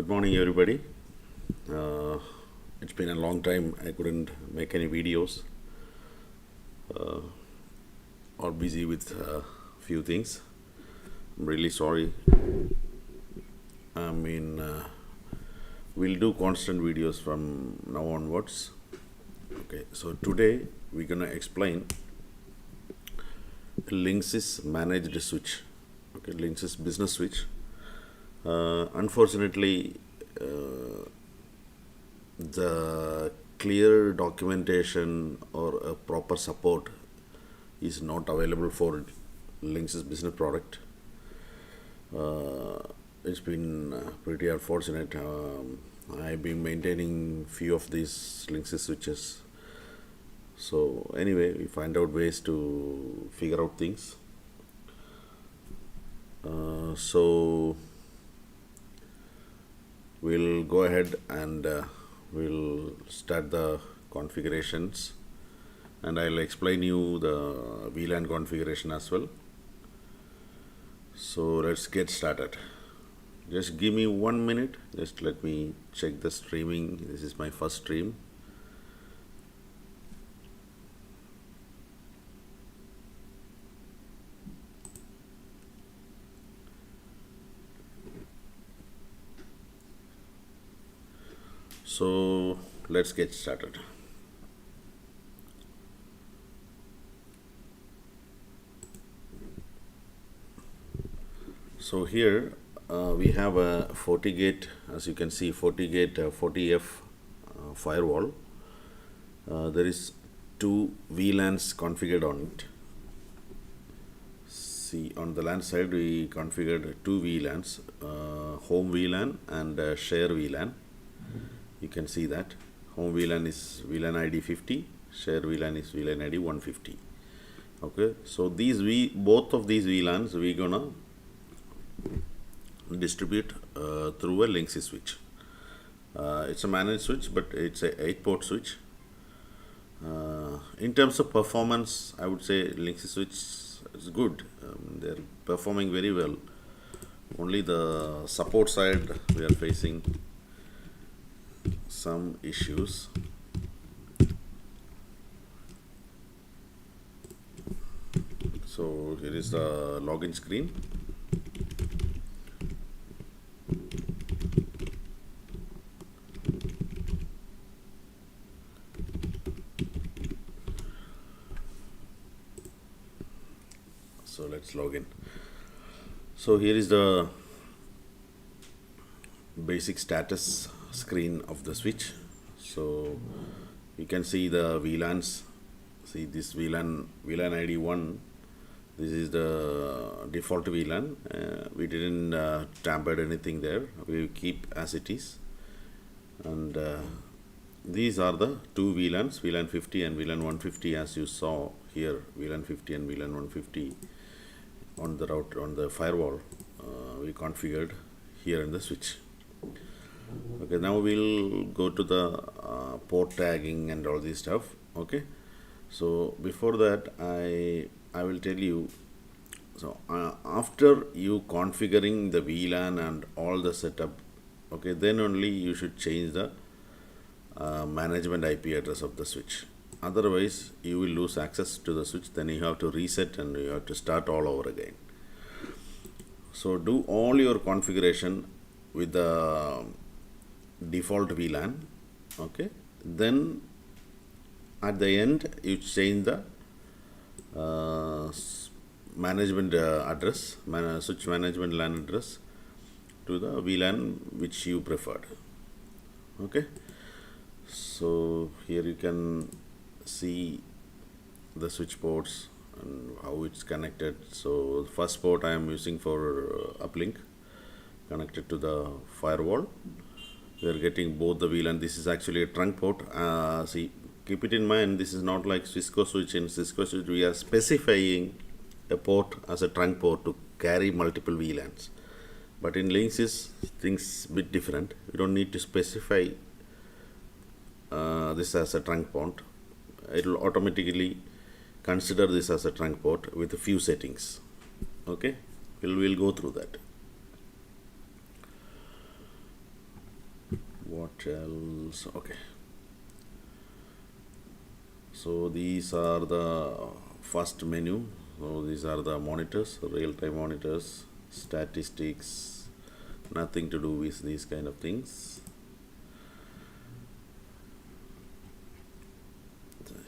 Good morning, everybody. It's been a long time. I couldn't make any videos or busy with few things. I'm really sorry. We'll do constant videos from now onwards. Okay, so today we're gonna explain LINKSYS Managed Switch. Okay, LINKSYS Business Switch. Unfortunately, the clear documentation or a proper support is not available for LINKSYS business product. It's been pretty unfortunate. I've been maintaining few of these LINKSYS switches. So anyway, we find out ways to figure out things. So we'll go ahead and we'll start the configurations, and I'll explain you the VLAN configuration as well. So let's get started. Just give me 1 minute. Just let me check the streaming. This is my first stream. So let's get started. So here we have a 40 gate, as you can see, 40 gate 40F firewall. There is two VLANs configured on it. See, on the LAN side we configured two VLANs, home VLAN and share VLAN. You can see that home VLAN is VLAN ID 50, share VLAN is VLAN ID 150. Okay, so both of these VLANs we gonna distribute through a LINKSYS switch. It's a managed switch, but it's a 8-port switch. In terms of performance, I would say LINKSYS switch is good. They're performing very well. Only the support side we are facing some issues. So here is the login screen. So let's log in. So here is the basic status screen of the switch. So you can see the VLANs. See this VLAN ID 1. This is the default VLAN. We didn't tamper anything there. We keep as it is. And these are the two VLANs, VLAN 50 and VLAN 150, as you saw here. VLAN 50 and VLAN 150 on the router, on the firewall, we configured here in the switch. Okay, now we'll go to the port tagging and all this stuff. Okay, so before that I will tell you. So after you configuring the VLAN and all the setup, okay, then only you should change the management IP address of the switch. Otherwise you will lose access to the switch. Then you have to reset and you have to start all over again. So do all your configuration with the default VLAN. Okay, then at the end you change the management address, switch management LAN address to the VLAN which you preferred. Okay, so here you can see the switch ports and how it's connected. So first port I am using for uplink, connected to the firewall. We are getting both the VLAN. This is actually a trunk port. See, keep it in mind, this is not like Cisco switch. In Cisco switch we are specifying a port as a trunk port to carry multiple VLANs, but in LINKSYS things bit different. You don't need to specify this as a trunk port. It will automatically consider this as a trunk port with a few settings. Okay, we'll go through that. what else? Okay, so these are the first menu. So these are the monitors, real-time monitors, statistics, nothing to do with these kind of things.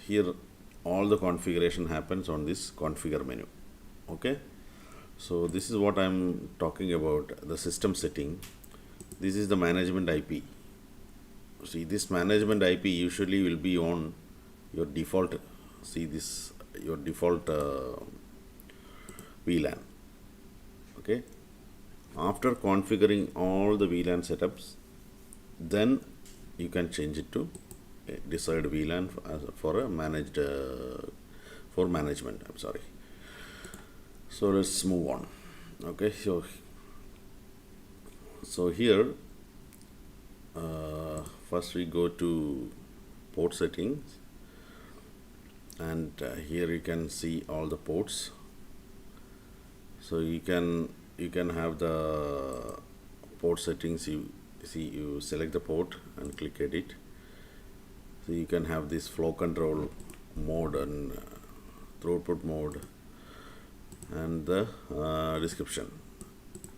Here all the configuration happens on this configure menu. Okay, so this is what I'm talking about, the system setting. This is the management IP. See, this management IP usually will be on your default, see this, your default VLAN. Okay, after configuring all the VLAN setups, then you can change it to a desired VLAN for a managed for management. I'm sorry. So let's move on. Okay, so here first we go to port settings, and here you can see all the ports. So you can have the port settings. You see, you select the port and click edit. So you can have this flow control mode and throughput mode and the description.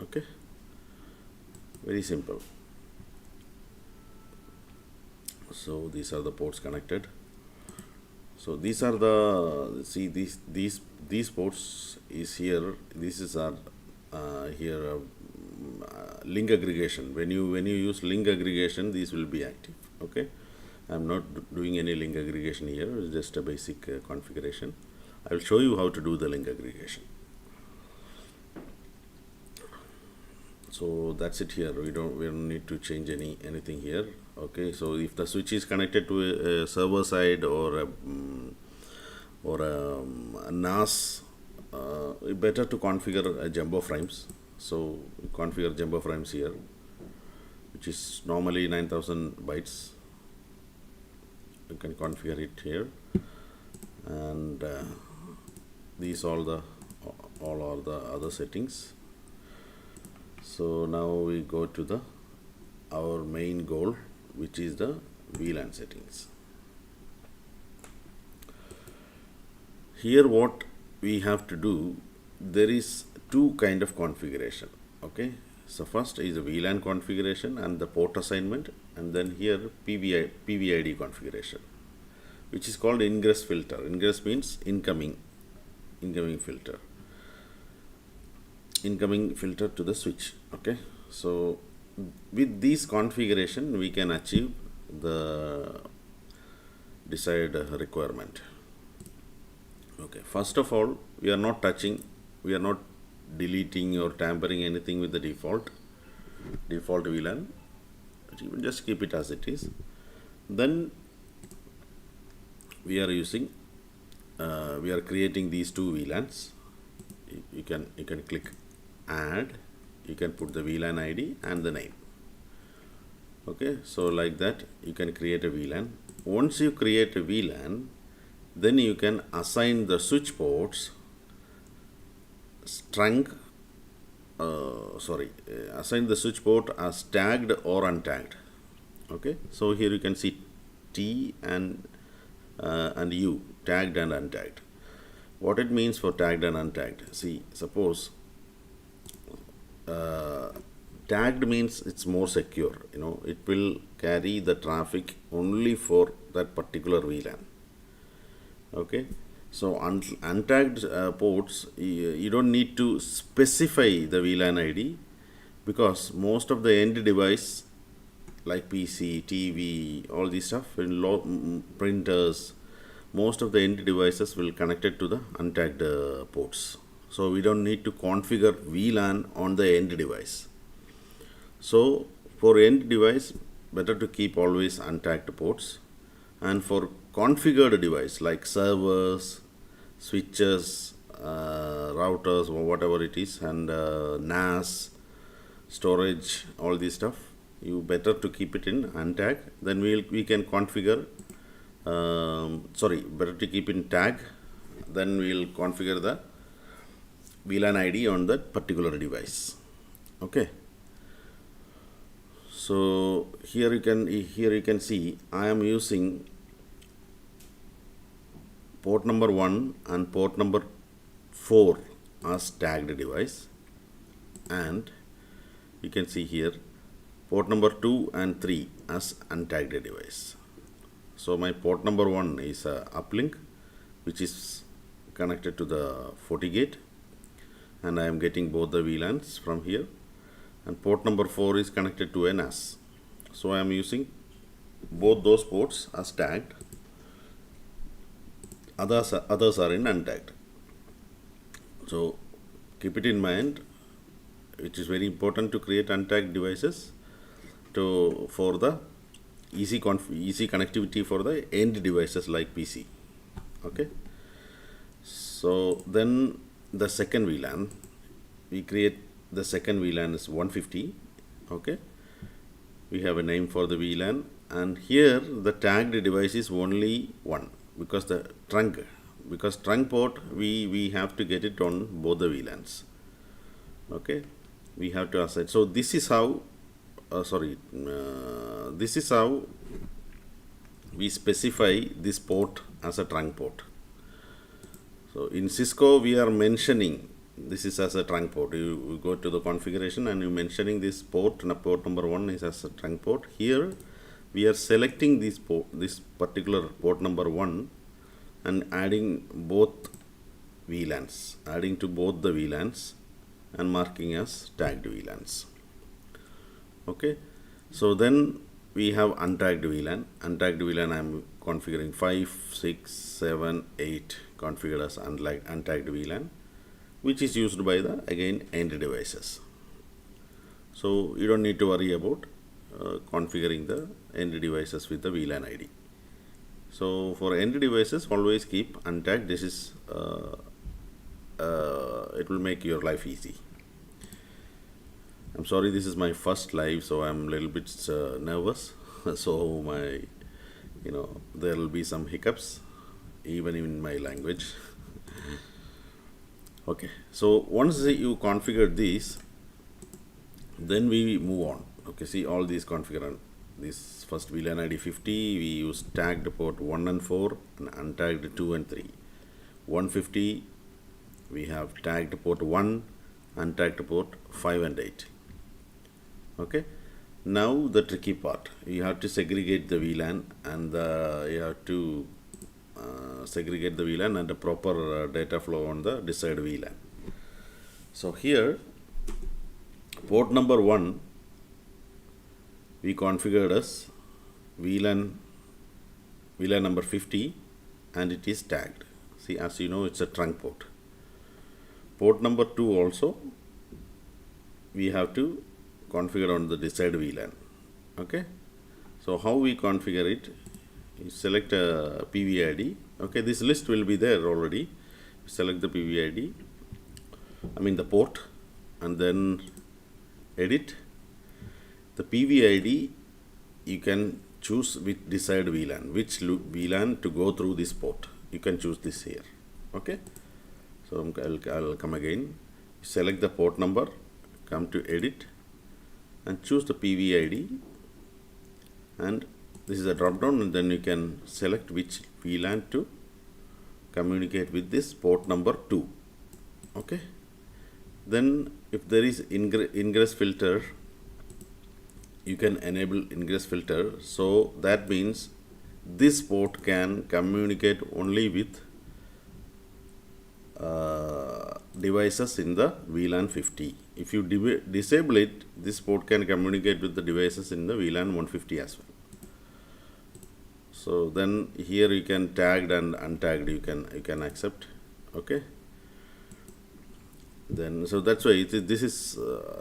Okay, very simple. So these are the ports connected. So these are the, see, these ports is here. This is our here link aggregation. When you use link aggregation, these will be active. Okay, I'm not doing any link aggregation here. It's just a basic configuration. I will show you how to do the link aggregation. So that's it here. We don't need to change anything here. Okay, so if the switch is connected to a server side or a NAS, better to configure jumbo frames. So configure jumbo frames here, which is normally 9000 bytes. You can configure it here, and these all are the other settings. So now we go to our main goal, which is the VLAN settings. Here what we have to do, there is two kind of configuration. Okay, so first is the VLAN configuration and the port assignment, and then here PVID configuration, which is called ingress filter. Ingress means incoming filter. Incoming filter to the switch. Okay, so with this configuration we can achieve the desired requirement. Okay, first of all, we are not deleting or tampering anything with the default VLAN. You will just keep it as it is. Then we are creating these two VLANs. You can click add. You can put the VLAN ID and the name. Okay, so like that you can create a VLAN. Once you create a VLAN, then you can assign the switch ports assign the switch port as tagged or untagged. Okay, so here you can see T and U, tagged and untagged. What it means for tagged and untagged? See, suppose tagged means it's more secure. It will carry the traffic only for that particular VLAN. Okay, so untagged ports, you don't need to specify the VLAN ID, because most of the end device like PC, TV, all these stuff, printers, most of the end devices will connect it to the untagged ports. So we don't need to configure VLAN on the end device. So for end device, better to keep always untagged ports. And for configured device like servers, switches, routers, or whatever it is, and NAS, storage, all this stuff, you better to keep it in untag. Then we can configure, better to keep in tag. Then we'll configure the VLAN ID on that particular device. Okay, So here you can see I am using port number 1 and port number 4 as tagged device, and you can see here port number 2 and 3 as untagged device. So my port number 1 is a uplink which is connected to the FortiGate, and I am getting both the VLANs from here, and port number 4 is connected to a NAS. So I am using both those ports as tagged, others are in untagged. So keep it in mind, it is very important to create untagged devices for the easy connectivity for the end devices like PC. Okay. So then the second VLAN, we create the second VLAN is 150. Okay. We have a name for the VLAN, and here the tagged device is only one because trunk port we have to get it on both the VLANs. Okay. We have to assign. So this is how this is how we specify this port as a trunk port. So in Cisco we are mentioning this is as a trunk port. You go to the configuration and you mentioning this port number 1 is as a trunk port. Here we are selecting this particular port number 1 and adding both VLANs, adding to both the VLANs and marking as tagged VLANs. Okay. So then we have untagged VLAN. Untagged VLAN I am configuring 5, 6, 7, 8 configured as untagged VLAN, which is used by the again end devices. So you don't need to worry about configuring the end devices with the VLAN ID. So for end devices always keep untagged. This is it will make your life easy. I'm sorry, this is my first live, so I'm a little bit nervous. So there will be some hiccups even in my language. Okay, so once you configure these, then we move on. Okay, see all these configured. This first VLAN ID 50, we use tagged port 1 and 4 and untagged 2 and 3. 150, we have tagged port 1, untagged port 5 and 8. Okay, now the tricky part, you have to segregate the VLAN and you have to segregate the VLAN and the proper data flow on the desired VLAN. So here port number 1 we configured as VLAN number 50 and it is tagged. See, as you know, it's a trunk port. Port number 2 also we have to configure on the desired VLAN. Okay, so how we configure it, you select a PVID. Okay, this list will be there already. Select the PVID, the port, and then edit. The PVID you can choose with desired VLAN, which VLAN to go through this port. You can choose this here. Okay, so I'll come again. Select the port number, come to edit and choose the PVID, and this is a drop down, and then you can select which VLAN to communicate with this port number 2. Okay, then if there is ingress filter, you can enable ingress filter. So that means this port can communicate only with devices in the VLAN 50. If you disable it, this port can communicate with the devices in the VLAN 150 as well. So then here you can tagged and untagged, you can accept. Okay, then so that's why this is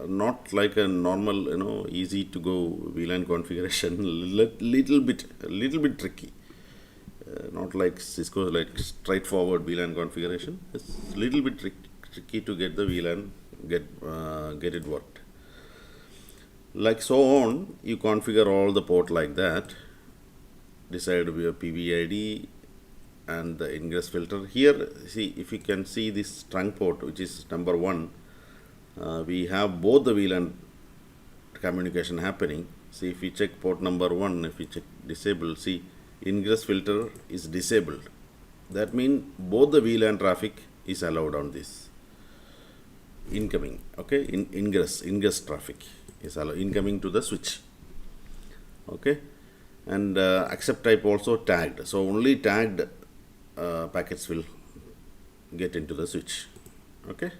not like a normal easy to go VLAN configuration. little bit tricky, not like Cisco like straightforward VLAN configuration. It's little bit tricky to get the VLAN get it worked. Like so on, you configure all the port like that, decide your PVID and the ingress filter. Here, see, if you can see this trunk port, which is number 1, we have both the VLAN communication happening. See, if we check port number 1, if we check disable, see, ingress filter is disabled. That means both the VLAN traffic is allowed on this incoming. Okay, ingress traffic is allowed incoming to the switch. Okay, and accept type also tagged. So only tagged packets will get into the switch. Okay.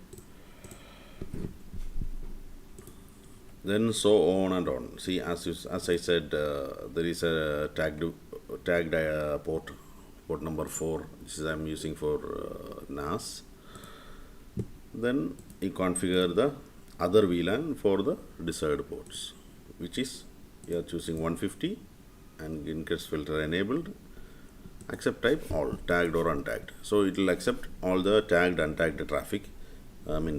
Then so on and on. See, as I said, there is a tagged port number 4. This is I am using for NAS. Then you configure the other VLAN for the desired ports, which is you are choosing 150 and ingress filter enabled. Accept type all, tagged or untagged. So it will accept all the tagged, untagged traffic,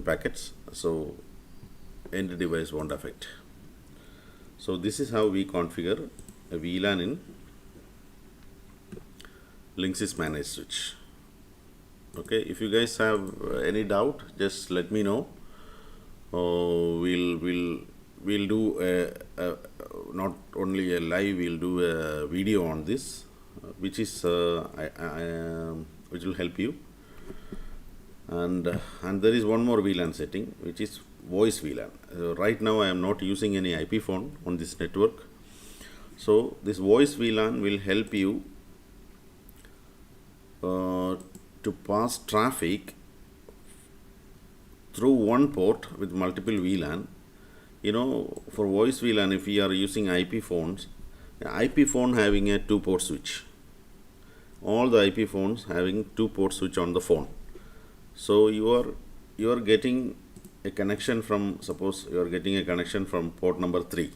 packets. So end device won't affect. So this is how we configure a VLAN in LINKSYS Managed Switch. Okay, if you guys have any doubt, just let me know. We'll do not only a live, we'll do a video on this, which is which will help you. And there is one more VLAN setting, which is voice VLAN. Right now I am not using any IP phone on this network. So this voice VLAN will help you to pass traffic through one port with multiple VLAN. You know, for voice VLAN, if we are using IP phones, IP phone having a 2-port switch. All the IP phones having 2-port switch on the phone. So you are getting a connection from, suppose you are getting a connection from port number 3,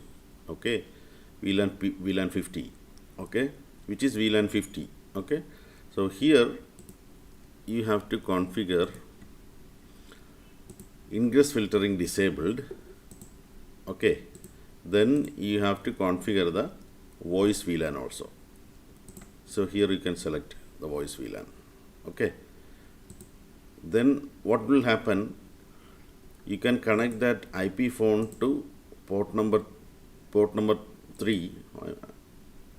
okay, VLAN 50, okay, which is VLAN 50, okay. So here you have to configure ingress filtering disabled, okay. Then you have to configure the voice VLAN also. So here you can select the voice VLAN, okay. Then what will happen, you can connect that IP phone to port number 3,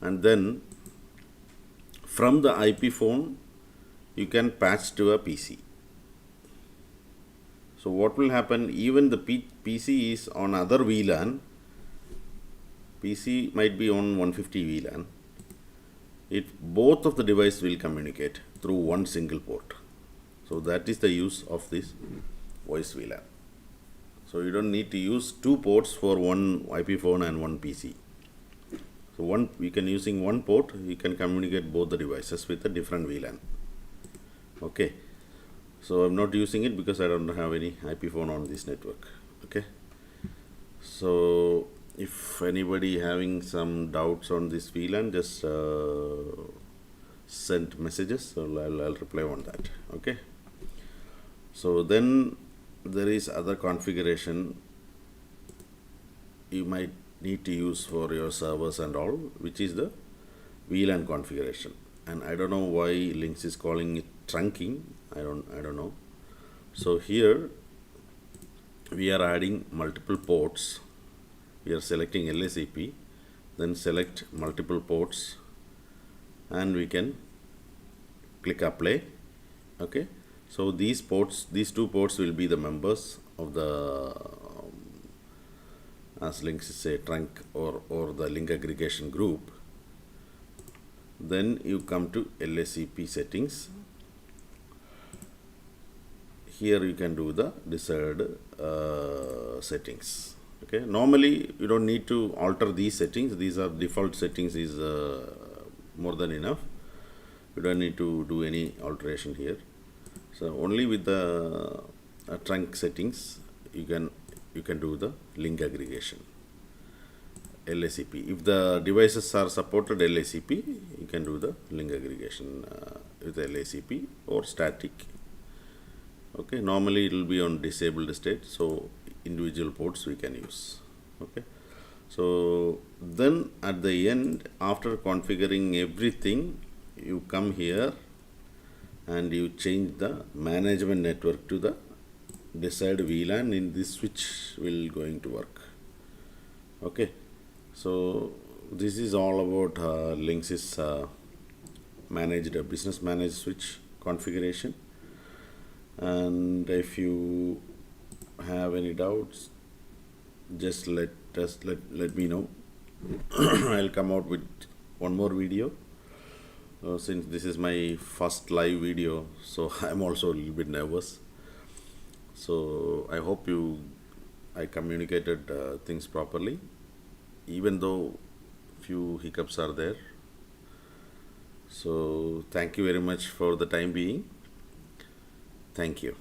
and then from the IP phone you can patch to a PC. So what will happen, even the PC is on other VLAN, PC might be on 150 VLAN, both of the device will communicate through one single port. So that is the use of this voice VLAN. So you don't need to use 2 ports for one IP phone and one PC. So you can using one port, you can communicate both the devices with a different VLAN. Okay. So I'm not using it because I don't have any IP phone on this network. Okay. So if anybody having some doubts on this VLAN, just send messages. So I'll reply on that. Okay. So then there is other configuration you might need to use for your servers and all, which is the VLAN configuration. And I don't know why LINKS is calling it trunking. I don't know. So here we are adding multiple ports. We are selecting LACP, then select multiple ports, and we can click apply. Okay. So these 2 ports will be the members of the as LINKS say trunk or the link aggregation group. Then you come to LACP settings. Here you can do the desired settings. Okay. Normally you don't need to alter these settings. These are default settings, is more than enough. You don't need to do any alteration here. So only with the trunk settings you can do the link aggregation, LACP. If the devices are supported LACP, you can do the link aggregation with LACP or static. Okay, normally it will be on disabled state, so individual ports we can use. Okay, so then at the end, after configuring everything, you come here and you change the management network to the desired VLAN in this switch will going to work. Okay, So this is all about LINKSYS managed business managed switch configuration. And if you have any doubts, just let me know. I'll come out with one more video. Since this is my first live video, so I'm also a little bit nervous. So I hope I communicated things properly, even though few hiccups are there. So thank you very much for the time being. Thank you.